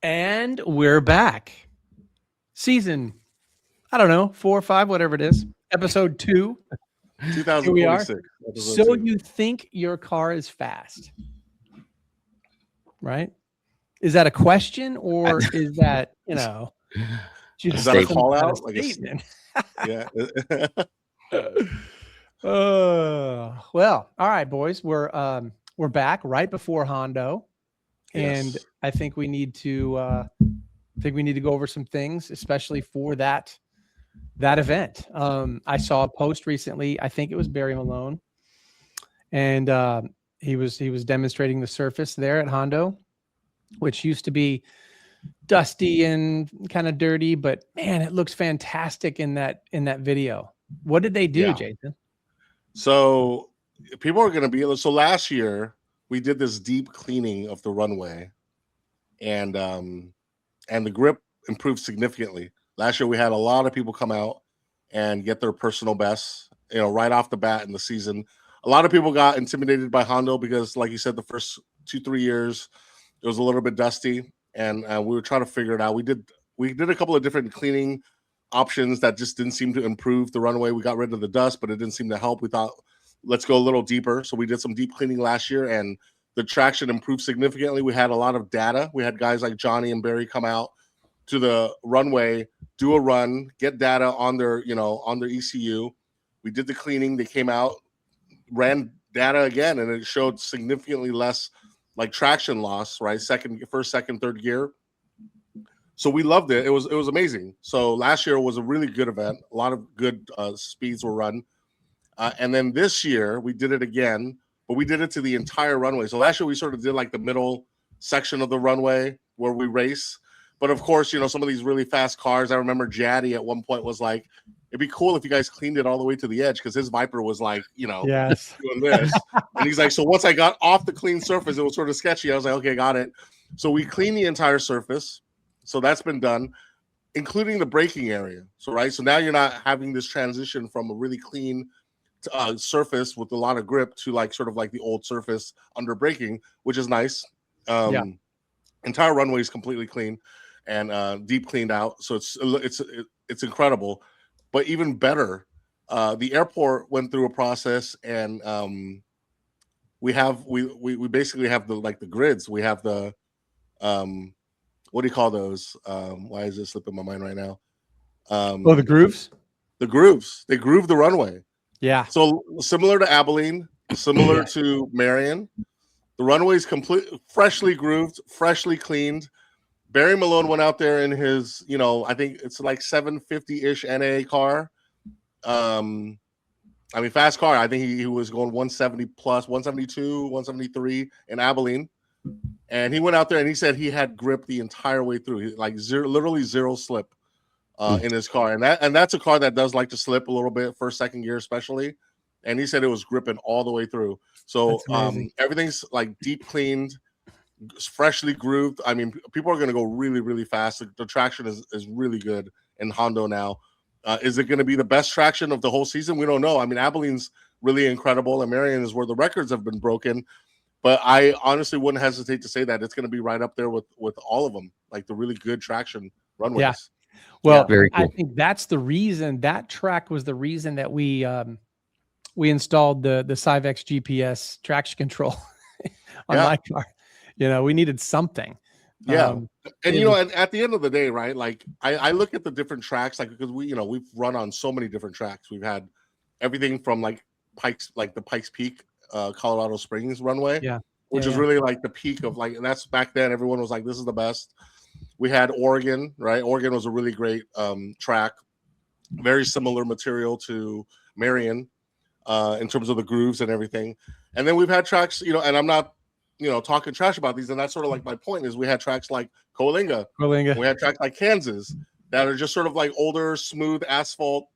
And we're back. Season, I don't know, 4 or 5, whatever it is. Episode 2. Here we are. 2026. Episode So 2. you think your car is fast, right? Is that a question or is that, Is just that a some call kind of out? statement? Yeah. Well, all right, boys. We're back right before Hondo, and Yes. I think we need to go over some things, especially for that event. I saw a post recently. I think it was Barry Malone, and he was demonstrating the surface there at Hondo, which used to be dusty and kind of dirty, but man, it looks fantastic in that video. What did they do, Yeah. Jason? So people are going to be so last year we did this deep cleaning of the runway, and the grip improved significantly. Last year we had a lot of people come out and get their personal bests, right off the bat in the season. A lot of people got intimidated by Hondo because, like you said, the first 2-3 years it was a little bit dusty, and we were trying to figure it out. We did a couple of different cleaning options that just didn't seem to improve the runway. We got rid of the dust, but it didn't seem to help. We thought, let's go a little deeper. So we did some deep cleaning last year, and the traction improved significantly. We had a lot of data. We had guys like Johnny and Barry come out to the runway, do a run, get data on their ECU. We did the cleaning. They came out, ran data again, and it showed significantly less like traction loss, right? First, second, third gear. So we loved it. It was amazing. So last year was a really good event. A lot of good speeds were run. And then this year we did it again, but we did it to the entire runway. So last year we sort of did like the middle section of the runway where we race. But of course, some of these really fast cars, I remember Jaddy at one point was like, it'd be cool if you guys cleaned it all the way to the edge, because his Viper was like, Yes. doing this. And he's like, so once I got off the clean surface, it was sort of sketchy. I was like, okay, got it. So we cleaned the entire surface. So that's been done, including the braking area. So now you're not having this transition from a really clean surface with a lot of grip to like sort of like the old surface under braking, which is nice. Yeah. Entire runway is completely clean and deep cleaned out. So it's incredible. But even better, the airport went through a process, and we basically have the grids. We have the what do you call those? Why is this slipping my mind right now? The grooves. The grooves. They groove the runway. Yeah. So similar to Abilene, similar to Marion, the runway is freshly grooved, freshly cleaned. Barry Malone went out there in his, I think it's like 750-ish NA car. Fast car. I think he was going 170 plus, 172, 173 in Abilene. And he went out there and he said he had grip the entire way through. Literally zero slip in his car. And that's a car that does like to slip a little bit, first, second gear especially. And he said it was gripping all the way through. So everything's like deep cleaned, freshly grooved. People are going to go really, really fast. The traction is really good in Hondo now. Is it going to be the best traction of the whole season? We don't know. Abilene's really incredible, and Marion is where the records have been broken. But I honestly wouldn't hesitate to say that it's going to be right up there with all of them, like the really good traction runways. Yeah. Well, very cool. I think that's the reason, that track was the reason that we installed the Cyvex GPS traction control on my car. We needed something. Yeah. And at the end of the day, right? Like I look at the different tracks, like, because we've run on so many different tracks. We've had everything from like the Pikes Peak, Colorado Springs runway, which is really like the peak of like, and that's back then everyone was like, this is the best. We had Oregon, right? Oregon was a really great track, very similar material to Marion in terms of the grooves and everything. And then we've had tracks, and I'm not talking trash about these, and that's sort of like my point is we had tracks like Coalinga. We had tracks like Kansas that are just sort of like older, smooth asphalt,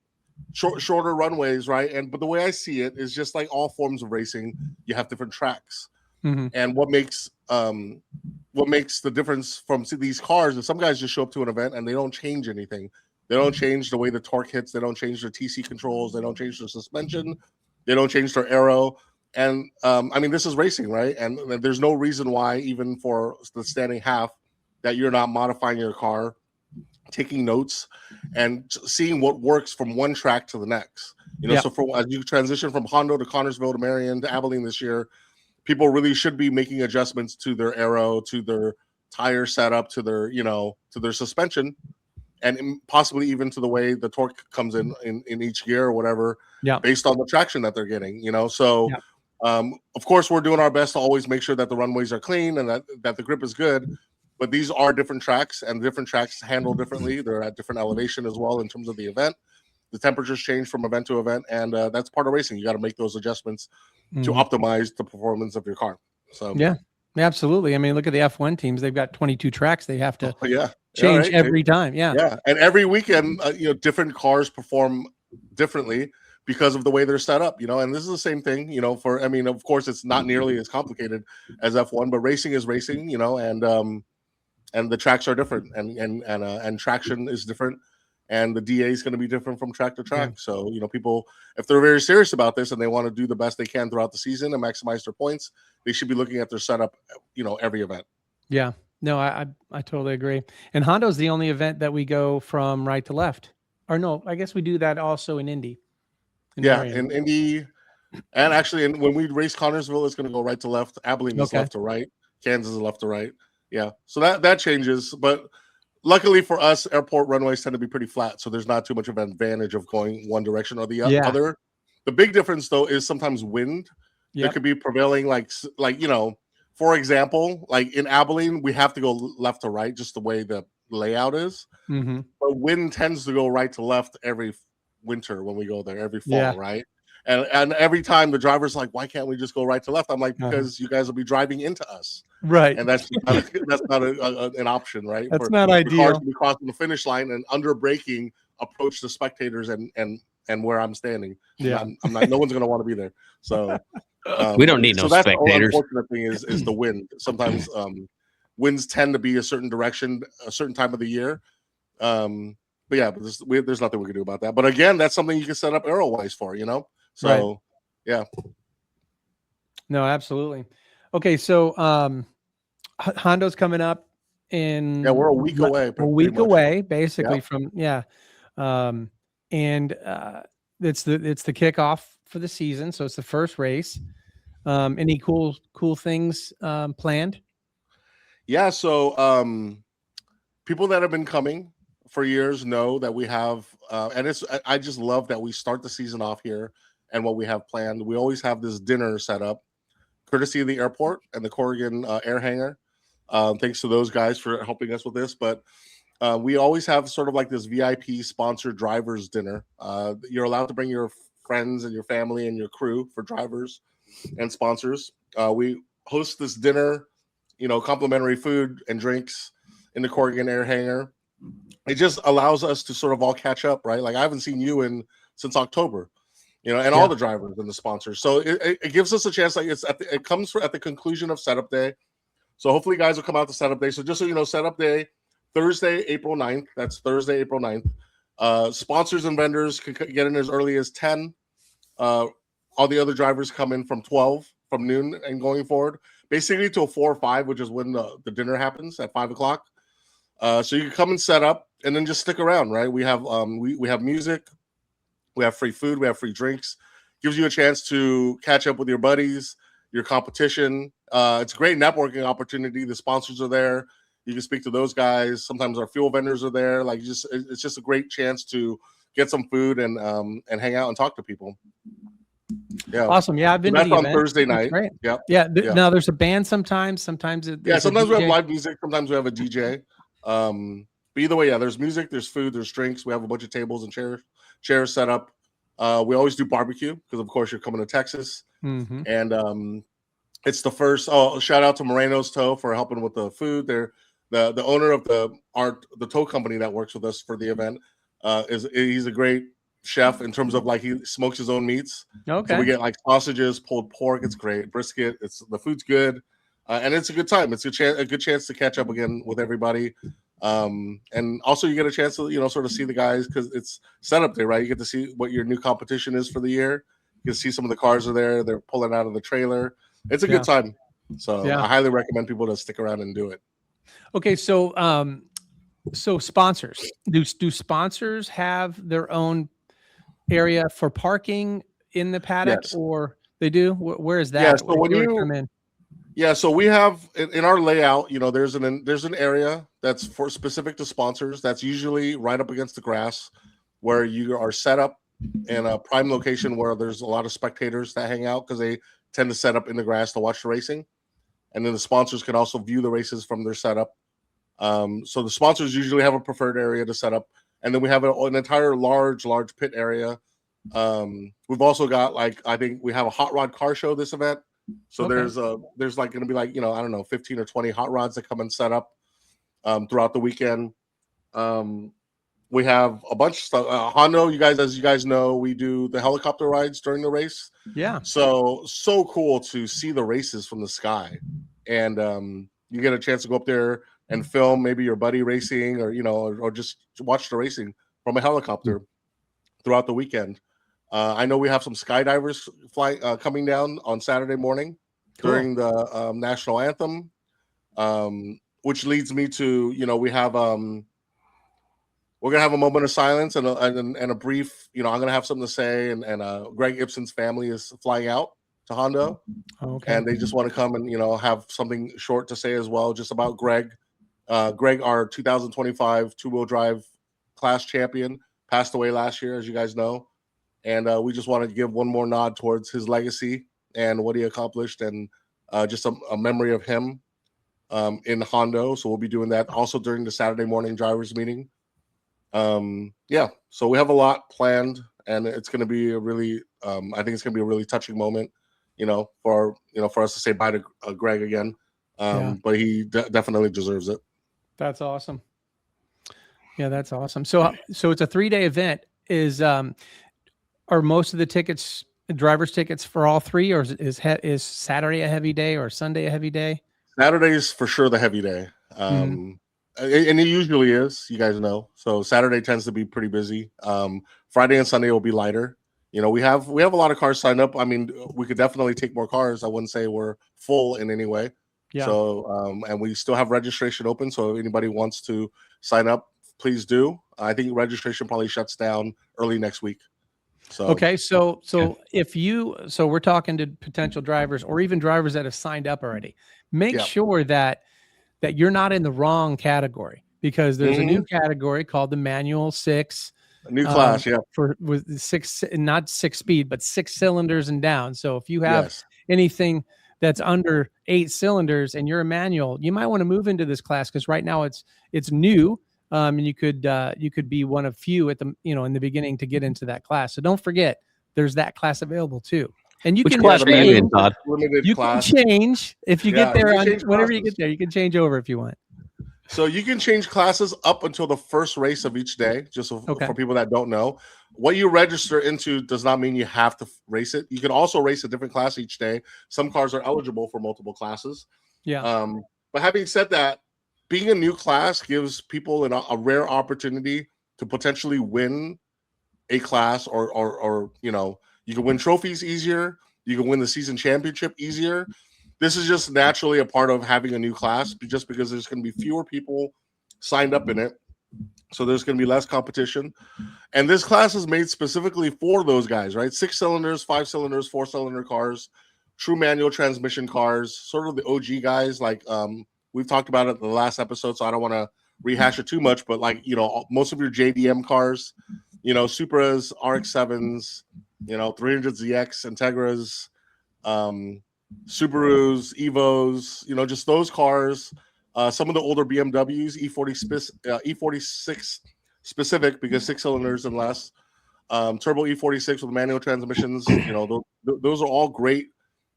shorter runways, right? But the way I see it is just like all forms of racing, you have different tracks. Mm-hmm. And what makes the difference from these cars is some guys just show up to an event and they don't change anything. They don't change the way the torque hits. They don't change their TC controls. They don't change their suspension. They don't change their aero. And this is racing, right? And there's no reason why, even for the standing half, that you're not modifying your car, taking notes, and seeing what works from one track to the next. So as you transition from Hondo to Connorsville to Marion to Abilene this year, people really should be making adjustments to their aero, to their tire setup, to their to their suspension, and possibly even to the way the torque comes in each gear or whatever, based on the traction that they're getting. So of course we're doing our best to always make sure that the runways are clean and that the grip is good. But these are different tracks, and different tracks handle differently. They're at different elevation as well in terms of the event. The temperatures change from event to event, and that's part of racing. You got to make those adjustments to optimize the performance of your car. So yeah, absolutely. I mean, look at the F1 teams. They've got 22 tracks they have to change right. every time. Yeah. And every weekend, different cars perform differently because of the way they're set up. And this is the same thing. Of course, it's not nearly as complicated as F1, but racing is racing. And the tracks are different, and traction is different, and the DA is going to be different from track to track. So people, if they're very serious about this and they want to do the best they can throughout the season and maximize their points, they should be looking at their setup every event. Yeah, no, I totally agree. And Hondo's the only event that we go from right to left, or no, I guess we do that also in Indy. In Indy, and actually when we race Connorsville, it's going to go right to left. Abilene is left to right. Kansas is left to right. Yeah, so that changes, but luckily for us, airport runways tend to be pretty flat, so there's not too much of an advantage of going one direction or the other. The big difference, though, is sometimes wind. It could be prevailing, for example, like in Abilene, we have to go left to right, just the way the layout is. But wind tends to go right to left every winter when we go there, every fall, right? And every time the driver's like, why can't we just go right to left? I'm like, because you guys will be driving into us. Right. And that's not an option, right? That's not ideal. Cars to be crossing the finish line and under braking approach the spectators and where I'm standing. Yeah. I'm not, no one's going to want to be there. So we don't need no spectators. The unfortunate thing is the wind. Sometimes winds tend to be a certain direction, a certain time of the year. But there's nothing we can do about that. But again, that's something you can set up aero-wise for, So, yeah. No, absolutely. Okay, so Hondo's coming up in we're a week away. Basically from and it's the kickoff for the season, so it's the first race. Any cool things planned? Yeah, so people that have been coming for years know that we have, and I just love that we start the season off here and what we have planned. We always have this dinner set up, courtesy of the airport and the Corrigan air hangar. Thanks to those guys for helping us with this. But we always have sort of like this VIP sponsored drivers dinner. You're allowed to bring your friends and your family and your crew for drivers and sponsors. We host this dinner, complimentary food and drinks in the Corrigan air hangar. It just allows us to sort of all catch up, right? Like I haven't seen you since October. And all the drivers and the sponsors. So it gives us a chance. Like it comes at the conclusion of setup day. So hopefully guys will come out to setup day. So just so you know, setup day, Thursday, April 9th. That's Thursday, April 9th. Sponsors and vendors can get in as early as 10. All the other drivers come in from 12, from noon and going forward, basically till 4 or 5, which is when the dinner happens at 5 o'clock. So you can come and set up and then just stick around, right? We have we have music. We have free food. We have free drinks. Gives you a chance to catch up with your buddies, your competition. It's a great networking opportunity. The sponsors are there. You can speak to those guys. Sometimes our fuel vendors are there. It's just a great chance to get some food and hang out and talk to people. Yeah, awesome. Yeah, I've been. That's to the on event. Thursday night. Yeah. Now there's a band sometimes. Sometimes we have live music. Sometimes we have a DJ. But either way, there's music, there's food, there's drinks. We have a bunch of tables and chairs set up. We always do barbecue because, of course, you're coming to Texas. And it's the first. Oh, shout out to Moreno's Tow for helping with the food. They're the owner of the tow company that works with us for the event. He's a great chef in terms of he smokes his own meats. Okay. So we get sausages, pulled pork. It's great. Brisket. The food's good. And it's a good time. It's a good chance to catch up again with everybody. And also you get a chance to, sort of see the guys because it's setup day, right? You get to see what your new competition is for the year. You can see some of the cars are there. They're pulling out of the trailer. It's a good time. So I highly recommend people to stick around and do it. Okay, so sponsors, do sponsors have their own area for parking in the paddock, Yes. or they do? Where is that? Yeah. So If when you were to you come in, so we have in our layout, there's an area that's for specific to sponsors. That's usually right up against the grass, where you are set up in a prime location where there's a lot of spectators that hang out because they tend to set up in the grass to watch the racing, and then the sponsors can also view the races from their setup. So the sponsors usually have a preferred area to set up, and then we have an entire large pit area. We've also got I think we have a hot rod car show this event. So Okay. there's going to be I don't know, 15 or 20 hot rods that come and set up throughout the weekend. We have a bunch of stuff. Hondo, as you guys know, we do the helicopter rides during the race. Yeah. So cool to see the races from the sky, and you get a chance to go up there and film maybe your buddy racing, or just watch the racing from a helicopter throughout the weekend. I know we have some skydivers coming down on Saturday morning during the national anthem, which leads me to we're gonna have a moment of silence and a brief. I'm gonna have something to say, and Greg Ibsen's family is flying out to Hondo, and they just want to come and have something short to say as well, just about Greg. Greg, our 2025 two-wheel drive class champion, passed away last year, as you guys know. And we just want to give one more nod towards his legacy and what he accomplished, and just a memory of him in Hondo. So we'll be doing that also during the Saturday morning drivers meeting. So we have a lot planned, and it's going to be a really, I think it's going to be a really touching moment, for us to say bye to Greg again. But he definitely deserves it. That's awesome. Yeah, that's awesome. So it's a 3-day event. Are most of the tickets driver's tickets for all three, or is Saturday a heavy day or Sunday a heavy day? Saturday is for sure the heavy day. And it usually is, you guys know. So Saturday tends to be pretty busy. Friday and Sunday will be lighter. We have a lot of cars signed up. I mean, we could definitely take more cars. I wouldn't say we're full in any way. Yeah. So and we still have registration open. So if anybody wants to sign up, please do. I think registration probably shuts down early next week. So okay, so we're talking to potential drivers or even drivers that have signed up already. Make sure that you're not in the wrong category, because there's a new category called the Manual 6. A new class, with 6, not 6 speed, but 6 cylinders and down. So if you have anything that's under 8 cylinders and you're a manual, you might want to move into this class, because right now it's new. And you could be one of few at the in the beginning to get into that class. So don't forget, there's that class available too. And you can change. You can change if you get there whenever you get there. You can change over if you want. So you can change classes up until the first race of each day. Just for people that don't know, what you register into does not mean you have to race it. You can also race a different class each day. Some cars are eligible for multiple classes. Yeah. But having said that, being a new class gives people a rare opportunity to potentially win a class, or you can win trophies easier. You can win the season championship easier. This is just naturally a part of having a new class, just because there's going to be fewer people signed up in it. So there's going to be less competition. And this class is made specifically for those guys, right? 6 cylinders, 5 cylinders, 4-cylinder cars, true manual transmission cars, sort of the OG guys. We've talked about it in the last episode, so I don't want to rehash it too much, but most of your JDM cars, Supras, RX-7s, 300ZX, Integras, Subarus, Evos, just those cars. Some of the older BMWs, E46 specific, because 6 cylinders and less. Turbo E46 with manual transmissions. Those are all great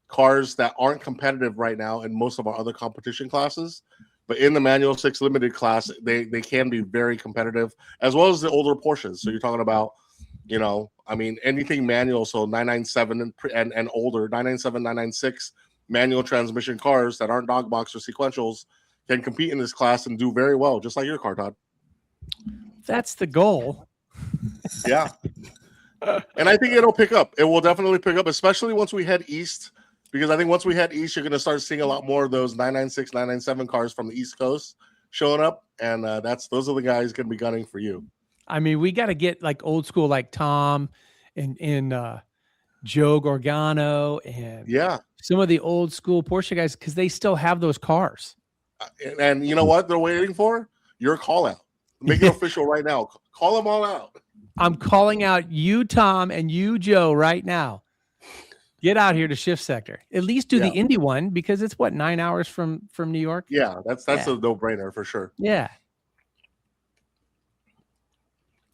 cars that aren't competitive right now in most of our other competition classes, but in the Manual 6 limited class, they can be very competitive, as well as the older Porsches. So you're talking about, anything manual, so 997 and older, 997, 996 manual transmission cars that aren't dog box or sequentials can compete in this class and do very well, just like your car, Todd. That's the goal. Yeah. And I think it'll pick up. It will definitely pick up, especially once we head east because I think once we head east, you're going to start seeing a lot more of those 996, 997 cars from the East Coast showing up, and those are the guys going to be gunning for you. I mean, we got to get like old school, like Tom and Joe Gargano and some of the old school Porsche guys, because they still have those cars. And you know what they're waiting for? Your call out. Make it official right now. Call them all out. I'm calling out you, Tom, and you, Joe, right now. Get out here to Shiftsector. At least do the Indy one, because it's 9 hours from New York. Yeah, that's a no-brainer for sure. Yeah.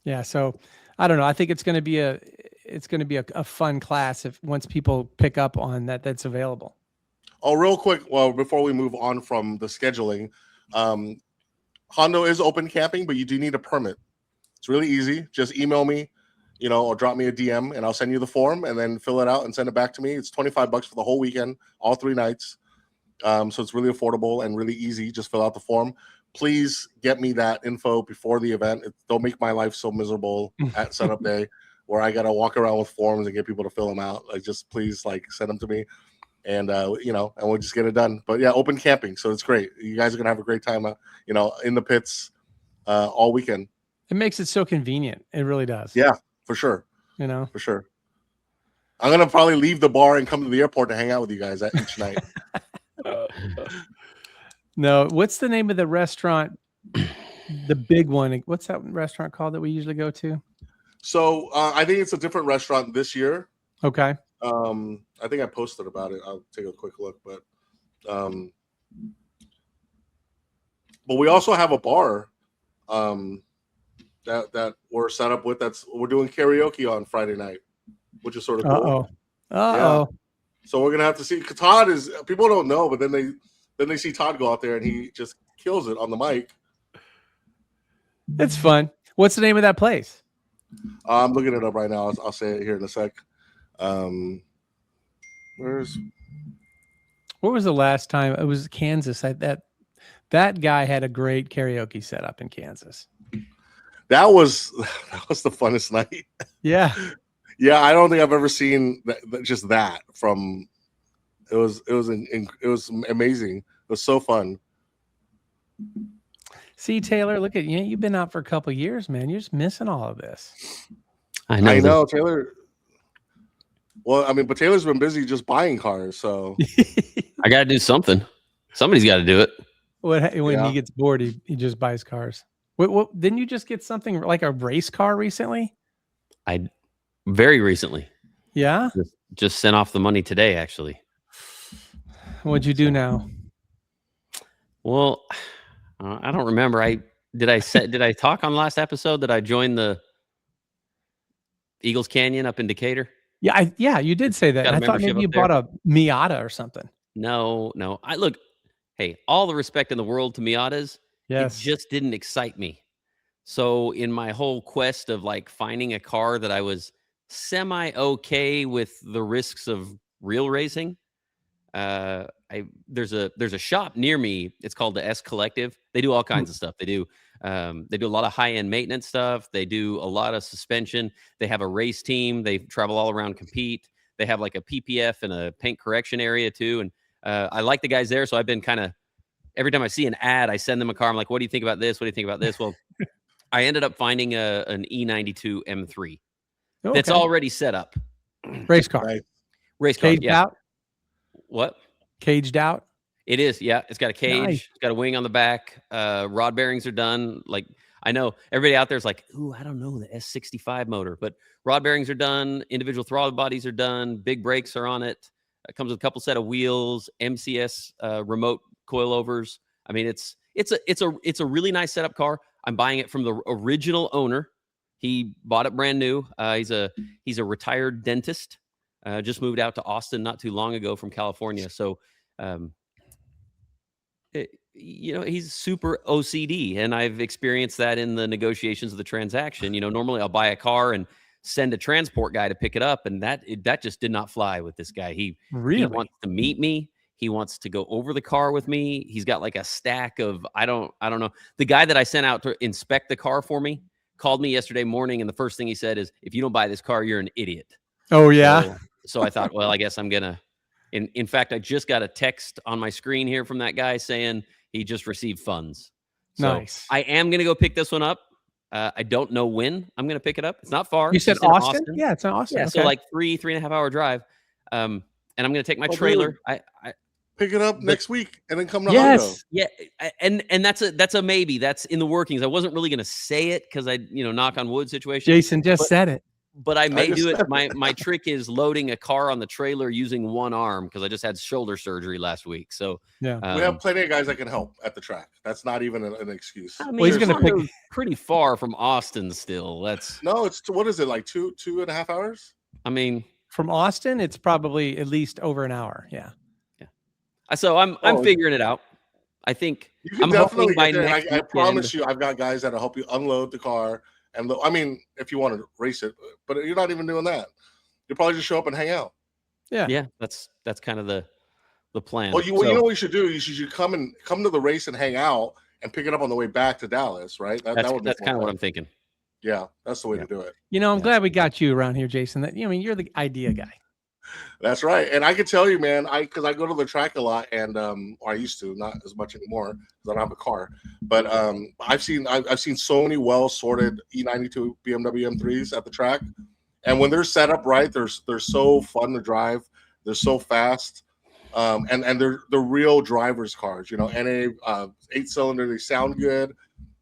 Yeah. So I don't know. I think it's going to be a fun class once people pick up on that's available. Oh, real quick. Well, before we move on from the scheduling, Hondo is open camping, but you do need a permit. It's really easy. Just email me, or drop me a DM, and I'll send you the form, and then fill it out and send it back to me. It's $25 for the whole weekend, all 3 nights. So it's really affordable and really easy. Just fill out the form. Please get me that info before the event. Don't make my life so miserable at setup day where I got to walk around with forms and get people to fill them out. Like, just please, send them to me, and and we'll just get it done. But yeah, open camping, so it's great. You guys are gonna have a great time, in the pits all weekend. It makes it so convenient. It really does. Yeah, for sure. For sure. I'm gonna probably leave the bar and come to the airport to hang out with you guys at each night. No, what's the name of the restaurant? The big one. What's that restaurant called that we usually go to? So I think it's a different restaurant this year. Okay. I think I posted about it. I'll take a quick look, but we also have a bar that we're set up with. We're doing karaoke on Friday night, which is sort of cool. Yeah. So we're gonna have to see. Todd is, people don't know, but then they see Todd go out there and he just kills it on the mic. It's fun. What's the name of that place? I'm looking it up right now. I'll say it here in a sec. What was the last time? It was Kansas. That guy had a great karaoke setup in Kansas. That was the funnest night. Yeah. Yeah, I don't think I've ever seen just that from. It was amazing. It was so fun. See, Taylor, look at you. You've been out for a couple of years, man. You're just missing all of this. I know, Taylor. Well, I mean, but Taylor's been busy just buying cars, so I got to do something. Somebody's got to do it. When he gets bored, he just buys cars. What didn't you just get something like a race car recently? Very recently. Yeah. Just sent off the money today, actually. What'd you do now? Well, I don't remember. Did I talk on last episode that I joined the Eagles Canyon up in Decatur? Yeah, you did say that. I thought maybe you bought a Miata or something. No. Hey, all the respect in the world to Miatas. Yes. It just didn't excite me. So in my whole quest of finding a car that I was semi okay with the risks of real racing, there's a shop near me. It's called the S Collective. They do all kinds of stuff. They do a lot of high-end maintenance stuff. They do a lot of suspension. They have a race team. They travel all around, compete. They have a PPF and a paint correction area too. And I like the guys there. So I've been every time I see an ad, I send them a car. I'm like, what do you think about this? What do you think about this? Well, I ended up finding an E92 M3 that's already set up. Race car. Right. Race car. Caged out? What? Caged out? It is. Yeah. It's got a cage. Nice. It's got a wing on the back. Rod bearings are done. I know everybody out there is like, ooh, I don't know the S65 motor, but rod bearings are done. Individual throttle bodies are done. Big brakes are on it. It comes with a couple set of wheels, MCS remote coilovers. I mean, it's a really nice setup car. I'm buying it from the original owner. He bought it brand new. He's a retired dentist. Just moved out to Austin not too long ago from California. So, he's super OCD, and I've experienced that in the negotiations of the transaction. Normally I'll buy a car and send a transport guy to pick it up, and that just did not fly with this guy. He wants to meet me. He wants to go over the car with me. He's got a stack of, I don't know. The guy that I sent out to inspect the car for me called me yesterday morning, and the first thing he said is, if you don't buy this car, you're an idiot. Oh, yeah. So I thought, well, I guess I'm going to In fact, I just got a text on my screen here from that guy saying he just received funds. So Nice. I am going to go pick this one up. I don't know when I'm going to pick it up. It's not far. You It's said just in Austin? Yeah, it's in Austin. Yeah, Okay. so like 3.5 hour drive. And I'm going to take my Oh, trailer. dude. Pick it up next week and then come to Hondo. Yes. Yeah, and that's a maybe. That's in the workings. I wasn't really going to say it because I, knock on wood situation. Jason just said it. But I may just do it. said My trick is loading a car on the trailer using one arm because I just had shoulder surgery last week. So Yeah. We have plenty of guys that can help at the track. That's not even an excuse. I mean, Well, he's gonna pick- Hondo's pretty far from Austin still. No, it's what is it, like 2.5 hours? I mean, From Austin, it's probably at least over an hour. Yeah. so I'm figuring it out. I think You can I'm definitely hoping by get there. next I promise weekend- you, I've got guys that'll help you unload the car. And I mean, if you want to race it, but you're not even doing that. You'll probably just show up and hang out. Yeah, that's kind of the plan. Well, you know what you should do? You should come to the race and hang out and pick it up on the way back to Dallas, right? That would be that's kind of what I'm thinking. Yeah, that's the way to do it. I'm glad we got you around here, Jason. That you're the idea guy. That's right. And I can tell you, man, because I go to the track a lot, and or I used to, not as much anymore because I don't have a car. But I've seen so many well sorted E92 BMW M3s at the track, and when they're set up right, they're so fun to drive. They're so fast, and they're real drivers' cars. NA 8-cylinder. They sound good.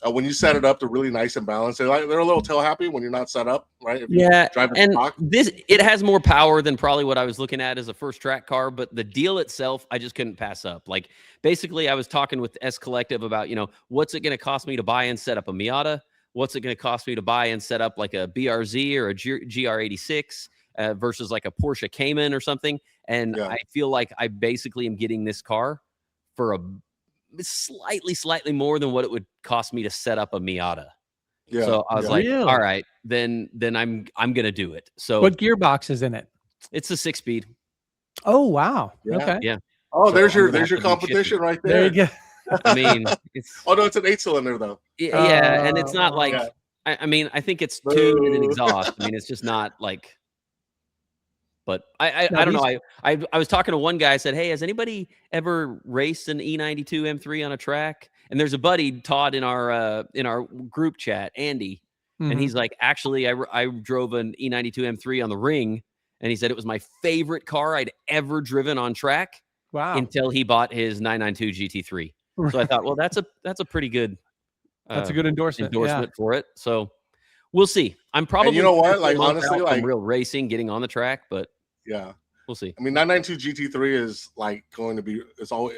When you set it up, they're really nice and balanced. They're a little tail happy when you're not set up, right? If you drive and stock. it has more power than probably what I was looking at as a first track car, but the deal itself, I just couldn't pass up. Like basically, I was talking with S Collective about what's it going to cost me to buy and set up a Miata? What's it going to cost me to buy and set up like a BRZ or a GR86 versus like a Porsche Cayman or something? And I feel like I basically am getting this car for a slightly more than what it would cost me to set up a Miata. Yeah. So I was like, Really? all right, then I'm gonna do it. So What gearbox is in it? it's a 6-speed. Oh wow. Yeah. Okay. Yeah. Oh, So there's I'm your gonna have to do competition shifting. right There there. you go. I mean, it's Oh no, it's an 8-cylinder though. yeah, and it's not like Yeah. I mean, I think it's tuned and an Boo. exhaust. I mean, it's just not like. But I No, don't know. I was talking to one guy. I said, "Hey, has anybody ever raced an E92 M3 on a track?" And there's a buddy, Todd, in our group chat, Andy, and he's like, "Actually, I drove an E92 M3 on the ring, and he said it was my favorite car I'd ever driven on track Wow. until he bought his 992 GT3." So I thought, well, that's a pretty good That's a good endorsement. for it. So we'll see. I'm probably And you know what? a Like, month honestly, out from like- real racing, getting on the track, but Yeah. we'll see. I mean, 992 GT3 is like going to be, it's all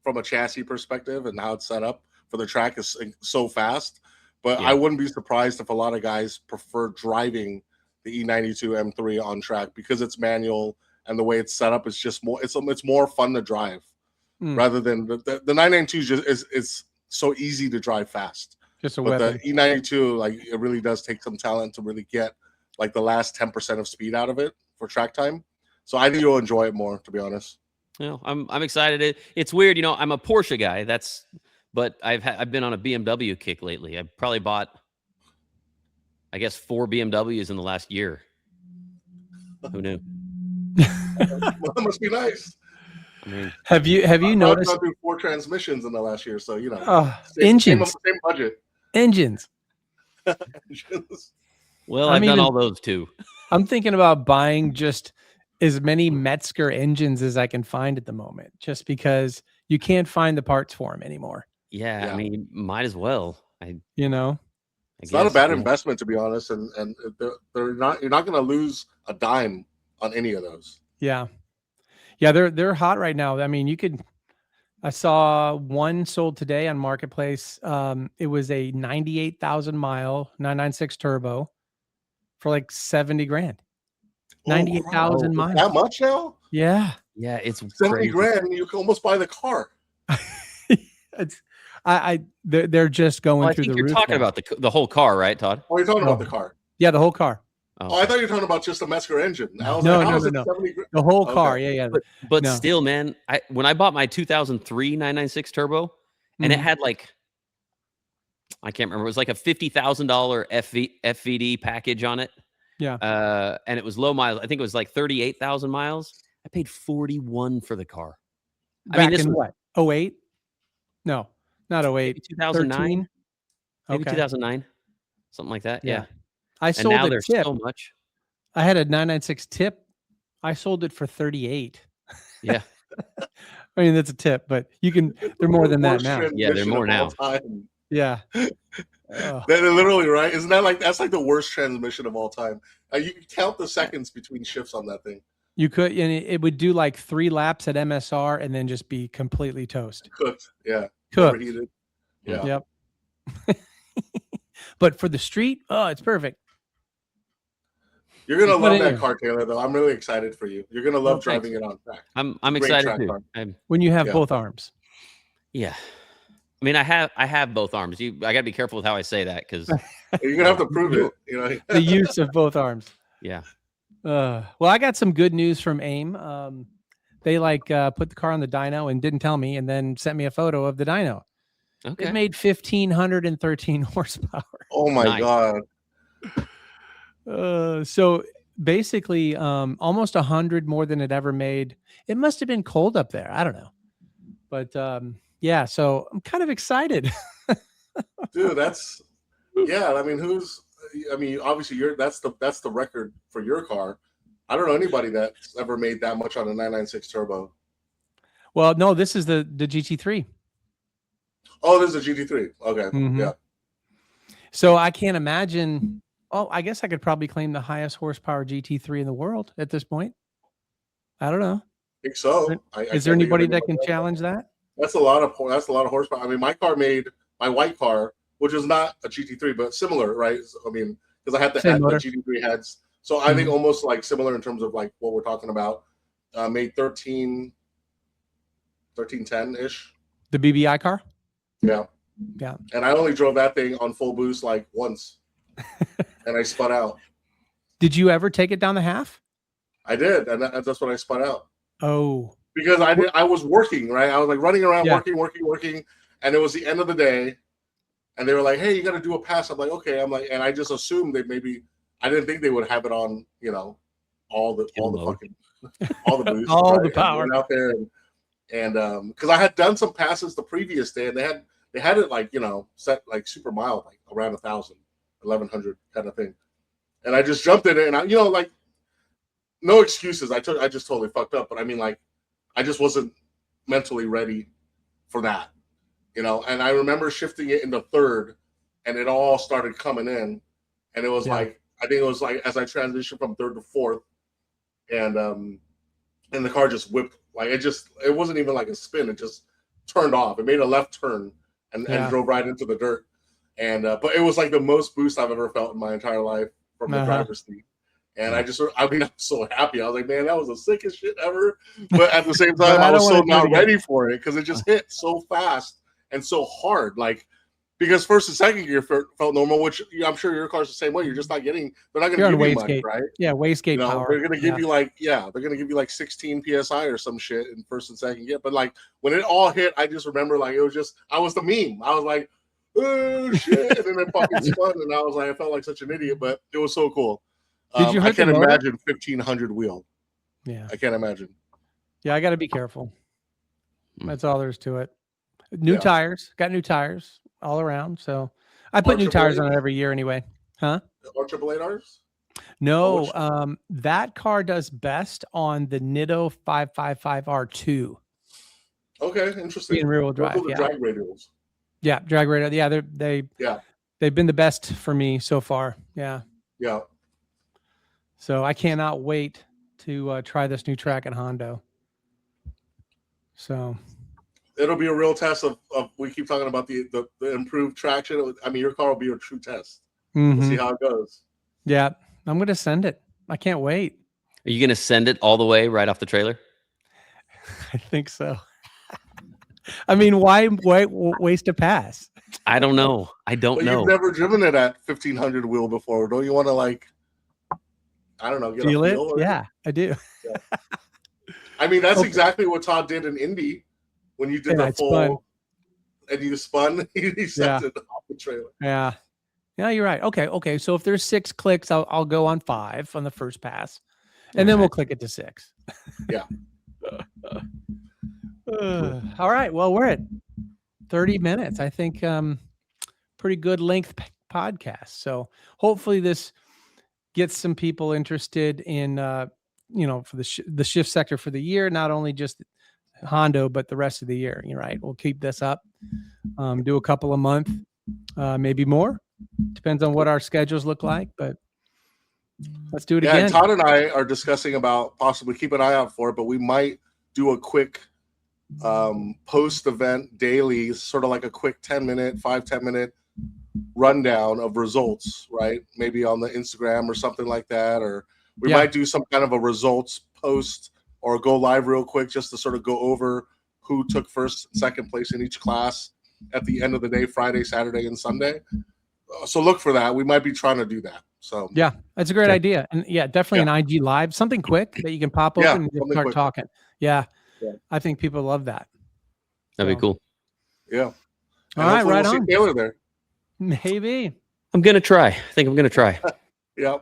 from a chassis perspective and how it's set up for the track is so fast. But Yeah. I wouldn't be surprised if a lot of guys prefer driving the E92 M3 on track because it's manual and the way it's set up is just more, it's more fun to drive rather than the 992 is so easy to drive fast. Just a But weapon. the E92, like it really does take some talent to really get like the last 10% of speed out of it for track time. So I think you'll enjoy it more, to be honest. I'm excited. It's weird, I'm a Porsche guy. But I've been on a BMW kick lately. I've probably bought, I guess, 4 BMWs in the last year. Who knew? That must be nice. I mean, Have you I've noticed gone through 4 transmissions in the last year, so same engines? budget. Engines. well, I'm I've done even- all those too. I'm thinking about buying just as many Metzger engines as I can find at the moment, just because you can't find the parts for them anymore. Yeah, Yeah. I mean, might as well. It's not a bad investment, to be honest, and you're not going to lose a dime on any of those. Yeah. They're hot right now. I mean, I saw one sold today on Marketplace. It was a 98,000 mile 996 turbo for like 70 grand. 98,000 miles. That much now? Yeah. Yeah, it's 70 crazy. grand, you can almost buy the car. It's they're just going Well, I through think the you're roof talking now. about the whole car, right, Todd? Oh, you're talking No. about the car. Yeah, the whole car. Oh, I thought you were talking about just the Metzger engine. I was No, like, how no, is no, it no. 70 grand? The whole Okay. car. Yeah. But No. still, man, when I bought my 2003 996 turbo, and it Mhm. had like, I can't remember, it was like a $50,000 FVD package on it. Yeah. And it was low miles. I think it was like 38,000 miles. I paid 41 for the car. Back this in was what? 08? No, not 08. maybe 2009, 13? maybe Okay. 2009, something like that. Yeah. I And sold now a there's tip. so much. I had a 996 tip. I sold it for 38. Yeah. I mean, that's a tip, but they're more than that Worst now. Yeah, they're transmission more of all now. time. Yeah. That literally, right? Isn't that like that's like the worst transmission of all time? You can count the seconds between shifts on that thing. You could, and it would do like 3 laps at MSR and then just be completely toast. Cooked, yeah, Cooked. overheated, yeah. Yep. But for the street, it's perfect. You're gonna But love anyway. that car, Taylor. Though I'm really excited for you. You're gonna love Well, driving thanks. it on track. I'm Great excited track too. car. When you have Yeah. both arms. Yeah. I mean, I have both arms. I got to be careful with how I say that because You're gonna have to prove it. You know. The use of both arms. yeah. Well, I got some good news from AIM. They put the car on the dyno and didn't tell me, and then sent me a photo of the dyno. Okay. It made 1,513 horsepower. Oh my Nice. god. So basically, almost 100 more than it ever made. It must have been cold up there. I don't know, but yeah. So I'm kind of excited. Dude, that's yeah. I mean, obviously that's the record for your car. I don't know anybody that's ever made that much on a 996 turbo. Well, no, this is the GT3. Oh, this is a GT3. Okay, Mhm. yeah. So I can't imagine. Oh, I guess I could probably claim the highest horsepower GT3 in the world at this point. I don't know. I think so. Is there anybody that can challenge that? That's a lot of horsepower. I mean, my white car, which is not a GT3 but similar, right? I mean, because I had the GT3 heads, so I think almost like similar in terms of like what we're talking about. Made 1310 ish. The BBI car? Yeah. Yeah. And I only drove that thing on full boost like once, and I spun out. Did you ever take it down the half? I did, and that's when I spun out. Oh. Because I was working, right? I was like running around, working, and it was the end of the day, and they were like, "Hey, you got to do a pass." I'm like, "Okay." I'm like, and I just assumed that maybe I didn't think they would have it on, all the fucking all the boost, all the power out there, and because I had done some passes the previous day, and they had it like set like super mild, like around 1,000, 1,100 kind of thing, and I just jumped in it, and I like no excuses. I just totally fucked up, but I mean like. I just wasn't mentally ready for that, and I remember shifting it into third, and it all started coming in, and it was like I think it was like as I transitioned from third to fourth, and the car just whipped like it wasn't even like a spin, it just turned off. It made a left turn and drove right into the dirt, and but it was like the most boost I've ever felt in my entire life from the driver's seat. And I'm so happy. I was like, man, that was the sickest shit ever. But at the same time, I was so not ready for it because it just hit so fast and so hard. Like, because first and second gear felt normal, which I'm sure your car's the same way. You're just not getting, they're not going to give you much, right? Yeah, wastegate power. They're going to give you they're going to give you like 16 PSI or some shit in first and second gear. But like, when it all hit, I just remember like, I was the meme. I was like, oh shit. And then it fucking spun. And I was like, I felt like such an idiot, but it was so cool. Did you I can't imagine 1,500 wheel. Yeah, I can't imagine. Yeah, I got to be careful. That's all there is to it. New tires, got new tires all around. So I put new tires on it every year anyway. Huh? R888Rs? No, that car does best on the Nitto 555R2. Okay, interesting. In rear-wheel drive, drag radials. Yeah, drag radial. Yeah, they've been the best for me so far. Yeah. Yeah. So I cannot wait to try this new track at Hondo. So it'll be a real test of we keep talking about the improved traction. I mean, your car will be a true test. We'll see how it goes. Yeah, I'm going to send it. I can't wait. Are you going to send it all the way right off the trailer? I think so. I mean, why waste a pass? I don't know. I don't know. You've never driven it at 1,500 wheel before. Don't you want to I don't know, get feel a feel? It? Yeah, I do. Yeah. I mean, that's exactly what Todd did in Indy when you did the full spun. And you spun. He sent it off the trailer. Yeah. Yeah, you're right. Okay. So if there's 6 clicks, I'll go on 5 on the first pass. and then we'll click it to 6. Yeah. All right. Well, we're at 30 minutes. I think pretty good length podcast. So hopefully this gets some people interested in, for the shift sector for the year, not only just Hondo, but the rest of the year. You're right. We'll keep this up, do a couple a month, maybe more. Depends on what our schedules look like, but let's do it again. And Todd and I are discussing about possibly keep an eye out for it, but we might do a quick post event daily, sort of like a quick 10 minute rundown of results, right? Maybe on the Instagram or something like that, or we might do some kind of a results post or go live real quick just to sort of go over who took first and second place in each class at the end of the day, Friday, Saturday, and Sunday. So look for that. We might be trying to do that. So yeah, that's a great idea. And definitely an IG live, something quick that you can pop open and just start talking. Yeah. I think people love that. That'd be cool. Yeah. All right, right on. See Taylor there. Maybe. I'm gonna try. I think I'm gonna try. Yeah.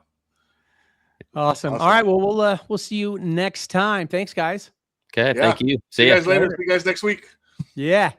Awesome. All right. Well, we'll see you next time. Thanks, guys. Okay. Thank you. See you guys later. See you guys next week. Yeah.